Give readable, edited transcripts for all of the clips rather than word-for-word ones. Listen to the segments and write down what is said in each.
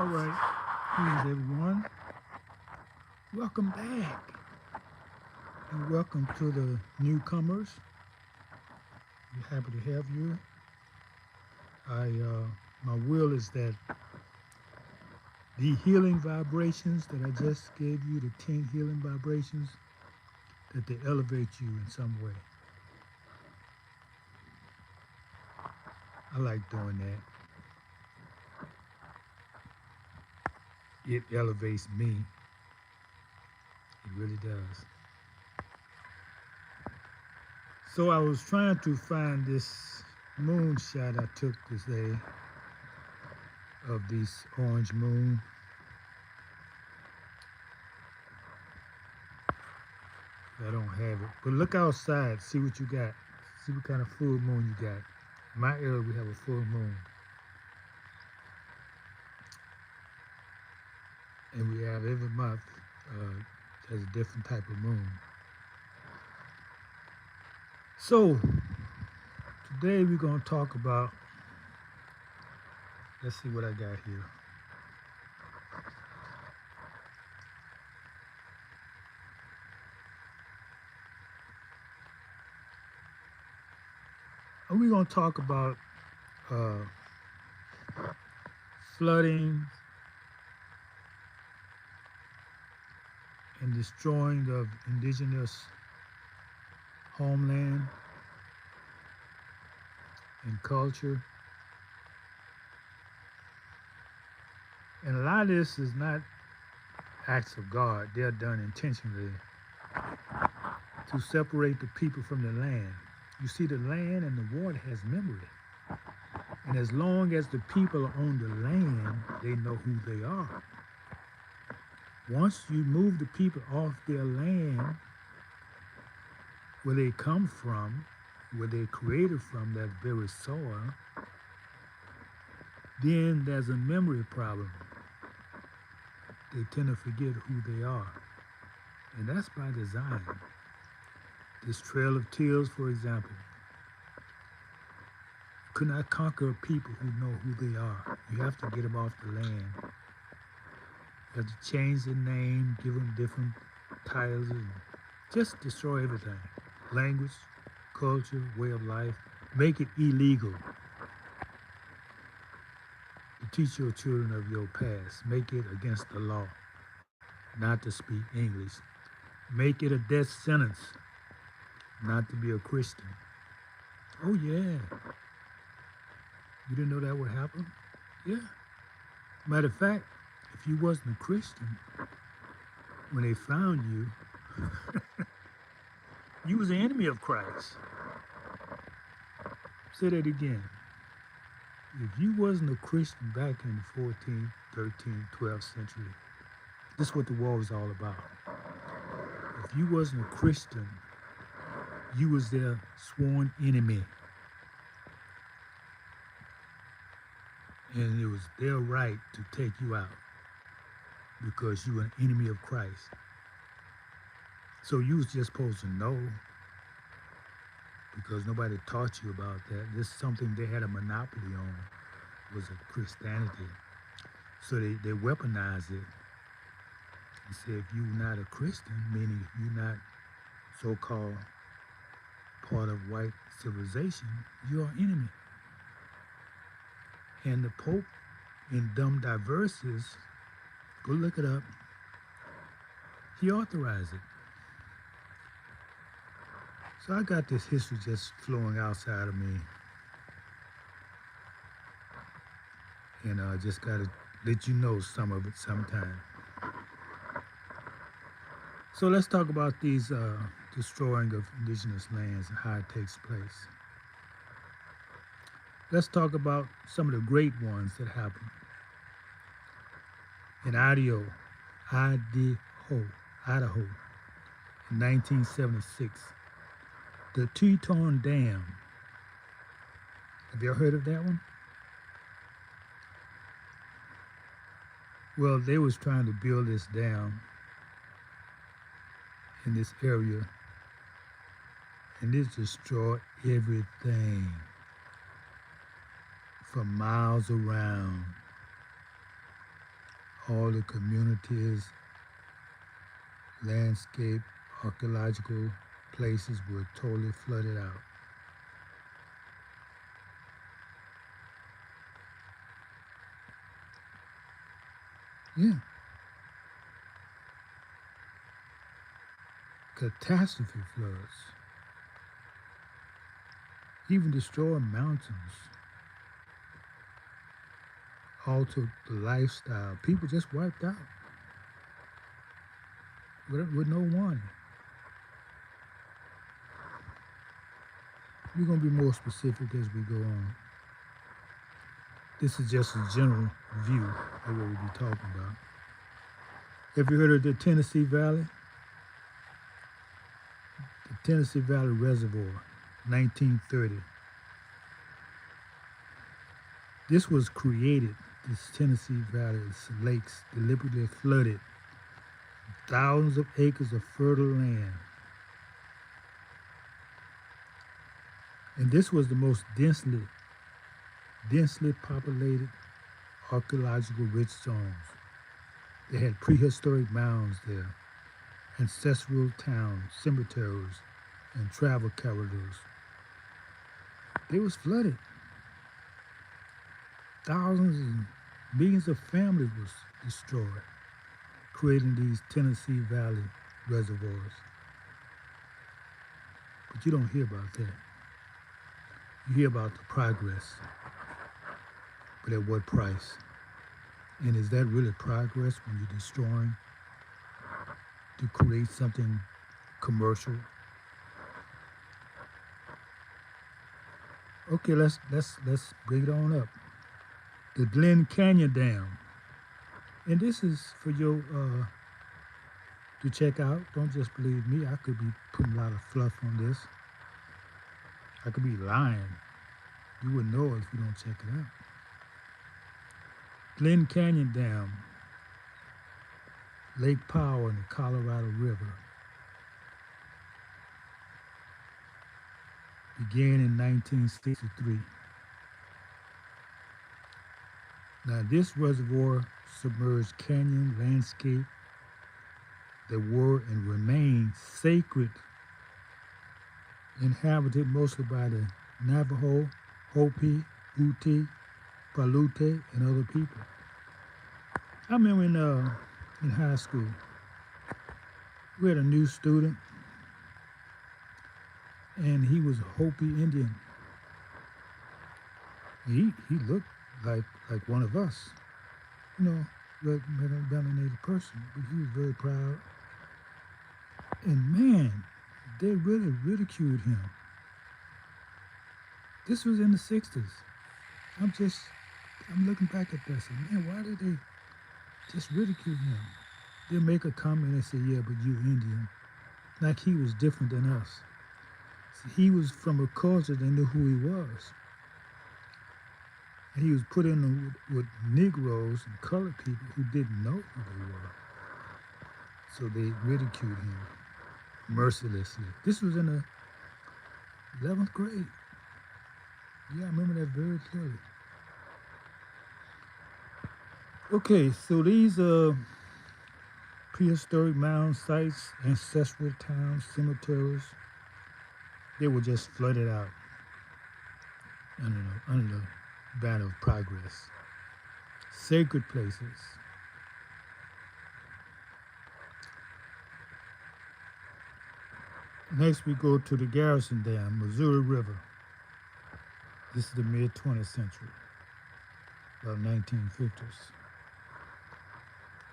All right, greetings everyone. Welcome back, and welcome to the newcomers. We're happy to have you. My will is that the healing vibrations that I just gave you, the 10 healing vibrations, that they elevate you in some way. I like doing that. It elevates me. It really does. So I was trying to find this moonshot I took this day of this orange moon. I don't have it. But look outside, see what you got. See what kind of full moon you got. In my area, we have a full moon. And we have every month has a different type of moon. So today we're going to talk about, let's see what I got here. And we're going to talk about uh, flooding and destroying of indigenous homeland and culture. And a lot of this is not acts of God. They're done intentionally to separate the people from the land. You see, the land and the water has memory. And as long as the people are on the land, they know who they are. Once you move the people off their land, where they come from, where they're created from, that very soil, then there's a memory problem. They tend to forget who they are. And that's by design. This Trail of Tears, for example, could not conquer people who know who they are. You have to get them off the land. You have to change the name, give them different titles, and just destroy everything. Language, culture, way of life. Make it illegal to teach your children of your past. Make it against the law not to speak English. Make it a death sentence not to be a Christian. Oh yeah. You didn't know that would happen? Yeah. Matter of fact, if you wasn't a Christian, when they found you, you was an enemy of Christ. Say that again. If you wasn't a Christian back in the 14th, 13th, 12th century, this is what the war was all about. If you wasn't a Christian, you was their sworn enemy. And it was their right to take you out because you were an enemy of Christ. So you was just supposed to know, because nobody taught you about that. This is something they had a monopoly on, was a Christianity. So they weaponized it and said, if you're not a Christian, meaning if you're not so-called part of white civilization, you're an enemy. And the Pope in Dumb Diverses, go look it up, he authorized it. So I got this history just flowing outside of me. And I just got to let you know some of it sometime. So let's talk about these destroying of indigenous lands and how it takes place. Let's talk about some of the great ones that happened. In Idaho, in 1976, the Teton Dam. Have you ever heard of that one? Well, they was trying to build this dam in this area, and it destroyed everything for miles around. All the communities, landscape, archaeological places were totally flooded out. Yeah, catastrophe floods, even destroyed mountains, altered the lifestyle. People just wiped out with no warning. We're going to be more specific as we go on. This is just a general view of what we'll be talking about. Have you heard of the Tennessee Valley? The Tennessee Valley Reservoir, 1930. This was created, this Tennessee Valley, lakes deliberately flooded thousands of acres of fertile land. And this was the most densely populated archaeological rich zones. They had prehistoric mounds there, ancestral towns, cemeteries, and travel corridors. They was flooded. Thousands and millions of families was destroyed, creating these Tennessee Valley reservoirs. But you don't hear about that. You hear about the progress, but at what price? And is that really progress when you're destroying to create something commercial? Okay, let's bring it on up. The Glen Canyon Dam, and this is for you to check out. Don't just believe me. I could be putting a lot of fluff on this. I could be lying. You wouldn't know if you don't check it out. Glen Canyon Dam, Lake Powell in the Colorado River, began in 1963. Now this reservoir submerged canyon landscape that were and remain sacred, inhabited mostly by the Navajo, Hopi, Ute, Paiute, and other people. I remember in high school, we had a new student, and he was a Hopi Indian. He looked like one of us, you know, red melanated person, but he was very proud. And man, they really ridiculed him. This was in the 60s. I'm looking back at this, and man, why did they just ridicule him? They'll make a comment and say, yeah, but you Indian. Like he was different than us. See, he was from a culture that knew who he was. And he was put in with Negroes and colored people who didn't know who they were. So they ridiculed him mercilessly. This was in the 11th grade. Yeah, I remember that very clearly. Okay, so these prehistoric mound sites, ancestral towns, cemeteries, they were just flooded out under the banner of progress. Sacred places. Next we go to the Garrison Dam, Missouri River. This is the mid-20th century, about 1950s.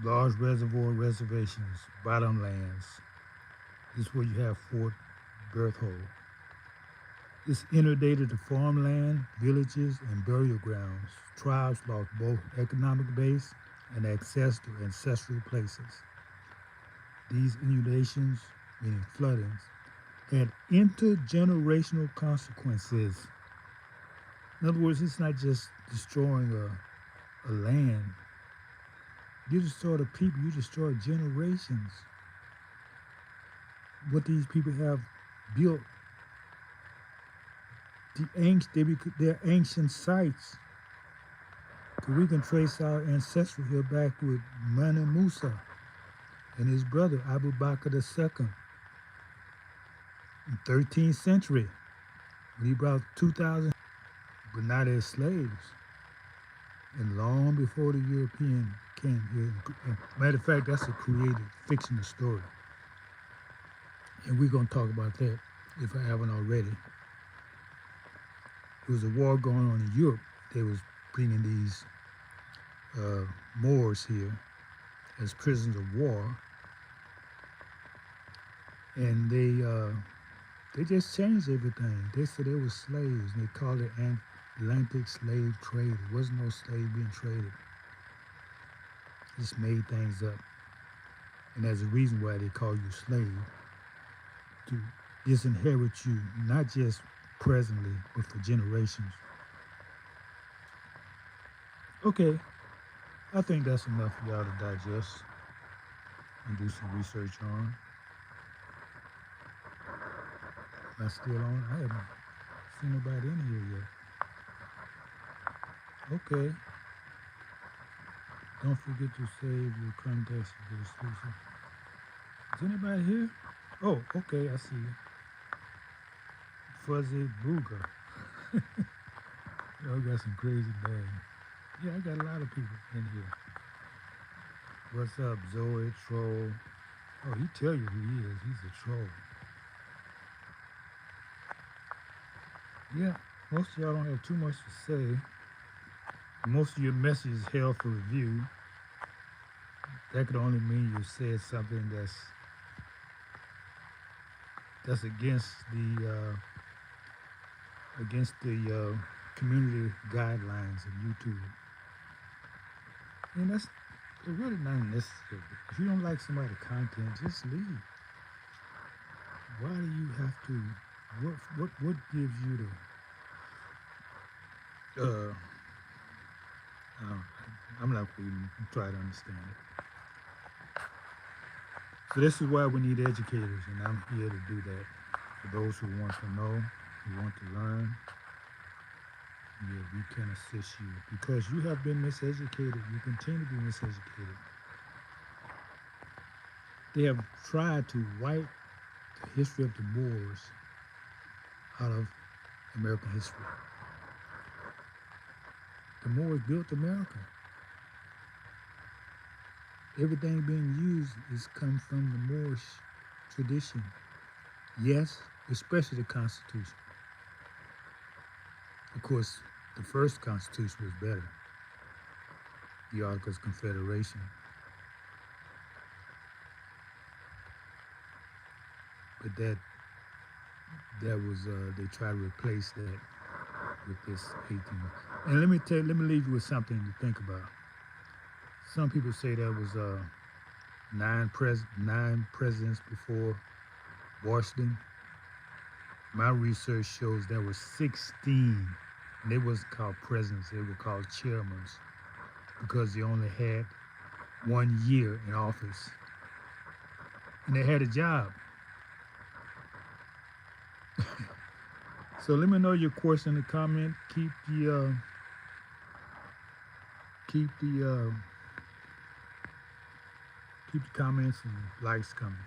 Large reservoir reservations, bottomlands. This is where you have Fort Berthold. This inundated the farmland, villages, and burial grounds. Tribes lost both economic base and access to ancestral places. These inundations, meaning floodings, had intergenerational consequences. In other words, it's not just destroying a land. You destroy the people, you destroy generations. What these people have built, their ancient sites We can trace our ancestry here back with Manu Musa and his brother Abu Bakr II in 13th century when he brought 2,000, but not as slaves. And long before the European came here. And matter of fact, that's a created fictional story. And we're going to talk about that if I haven't already. There was a war going on in Europe. They was bringing these Moors here as prisoners of war. And they just changed everything. They said they were slaves, and they called it Atlantic slave trade. There wasn't no slave being traded. Just made things up. And there's a reason why they call you slave, to disinherit you, not just presently, but for generations. Okay, I think that's enough for y'all to digest and do some research on. Am I still on? I haven't seen nobody in here yet. Okay. Don't forget to save your contacts for the solution. Is anybody here? Oh, okay, I see you. Fuzzy Booger. Y'all got some crazy names. Yeah, I got a lot of people in here. What's up, Zoe Troll? Oh, he tell you who he is. He's a troll. Yeah, most of y'all don't have too much to say. Most of your messages held for review. That could only mean you said something that's against the community guidelines of YouTube. And that's really not necessary. If you don't like somebody's content, just leave. Why do you have to? What gives you the? I'm not even try to understand it. So this is why we need educators, and I'm here to do that. For those who want to know, who want to learn, yeah, we can assist you. Because you have been miseducated, you continue to be miseducated. They have tried to wipe the history of the Moors out of American history. The Moors built America. Everything being used is come from the Moorish tradition. Yes, especially the Constitution. Of course, the first Constitution was better. The Articles of Confederation. But that was they tried to replace that with this 18. And let me leave you with something to think about. Some people say there was 9 presidents before Washington. My research shows there were 16, and they wasn't called presidents, they were called chairmen, because they only had 1 year in office. And they had a job. So let me know your question in the comment. Keep the comments and likes coming.